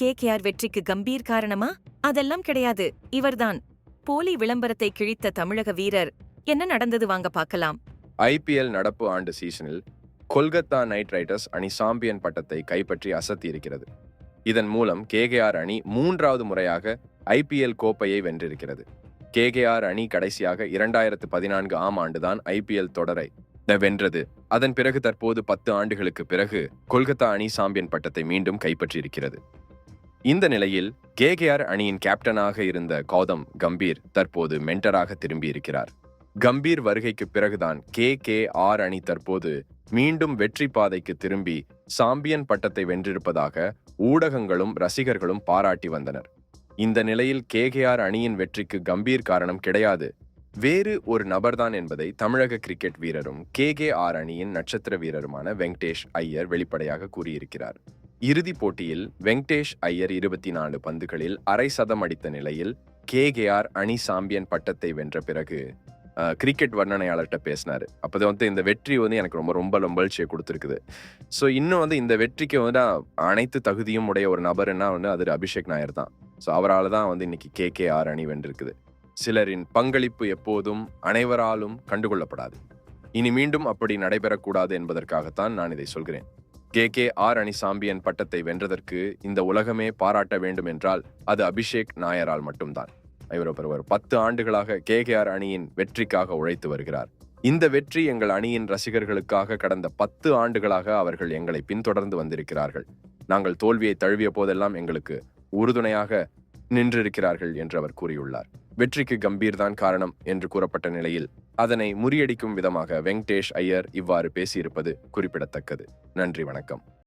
KKR வெற்றிக்கு கம்பீர் காரணமா? அதெல்லாம் கிடையாது, இவர்தான். போலி விளம்பரத்தை கிழித்த தமிழக வீரர். என்ன நடந்தது வாங்க பார்க்கலாம். ஐபிஎல் நடப்பு ஆண்டு சீசனில் கொல்கத்தா நைட் ரைடர்ஸ் அணி சாம்பியன் பட்டத்தை கைப்பற்றி அசத்தியிருக்கிறது. இதன் மூலம் கேகேஆர் அணி 3வது முறையாக ஐபிஎல் கோப்பையை வென்றிருக்கிறது. கேகேஆர் அணி கடைசியாக 2014 ஆம் ஆண்டுதான் ஐபிஎல் தொடரை வென்றது. அதன் பிறகு தற்போது 10 ஆண்டுகளுக்கு பிறகு கொல்கத்தா அணி சாம்பியன் பட்டத்தை மீண்டும் கைப்பற்றியிருக்கிறது. இந்த நிலையில் கேகேஆர் அணியின் கேப்டனாக இருந்த கௌதம் கம்பீர் தற்போது மென்டராக திரும்பியிருக்கிறார். கம்பீர் வருகைக்கு பிறகுதான் கேகேஆர் அணி தற்போது மீண்டும் வெற்றி பாதைக்கு திரும்பி சாம்பியன் பட்டத்தை வென்றிருப்பதாக ஊடகங்களும் ரசிகர்களும் பாராட்டி வந்தனர். இந்த நிலையில் கேகேஆர் அணியின் வெற்றிக்கு கம்பீர் காரணம் கிடையாது, வேறு ஒரு நபர்தான் என்பதை தமிழக கிரிக்கெட் வீரரும் கேகேஆர் அணியின் நட்சத்திர வீரருமான வெங்கடேஷ் ஐயர் வெளிப்படையாக கூறியிருக்கிறார். இறுதிப் போட்டியில் வெங்கடேஷ் ஐயர் 24 பந்துகளில் அரை சதம் அடித்த நிலையில் கேகேஆர் அணி சாம்பியன் பட்டத்தை வென்ற பிறகு கிரிக்கெட் வர்ணனையாளர்கிட்ட பேசினாரு. அப்போது இந்த வெற்றி எனக்கு ரொம்ப மகிழ்ச்சியை கொடுத்துருக்குது. ஸோ இன்னும் இந்த வெற்றிக்கு அனைத்து தகுதியும் உடைய ஒரு நபர்னா அது அபிஷேக் நாயர் தான். ஸோ அவரால் தான் இன்னைக்கு கேகேஆர் அணி வென்றிருக்குது. சிலரின் பங்களிப்பு எப்போதும் அனைவராலும் கண்டுகொள்ளப்படாது. இனி மீண்டும் அப்படி நடைபெறக்கூடாது என்பதற்காகத்தான் நான் இதை சொல்கிறேன். கேகேஆர் அணி சாம்பியன் பட்டத்தை வென்றதற்கு இந்த உலகமே பாராட்ட வேண்டும் என்றால் அது அபிஷேக் நாயரால் மட்டும்தான். இவர் 10 ஆண்டுகளாக கேகேஆர் அணியின் வெற்றிக்காக உழைத்து வருகிறார். இந்த வெற்றி எங்கள் அணியின் ரசிகர்களுக்காக கடந்த 10 ஆண்டுகளாக அவர்கள் எங்களை பின்தொடர்ந்து வந்திருக்கிறார்கள். நாங்கள் தோல்வியை தழுவிய போதெல்லாம் எங்களுக்கு உறுதுணையாக நின்றிருக்கிறார்கள் என்று அவர் கூறியுள்ளார். வெற்றிக்கு கம்பீர் தான் காரணம் என்று கூறப்பட்ட நிலையில் அதனை முறியடிக்கும் விதமாக வெங்கடேஷ் ஐயர் இவ்வாறு பேசியிருப்பது குறிப்பிடத்தக்கது. நன்றி, வணக்கம்.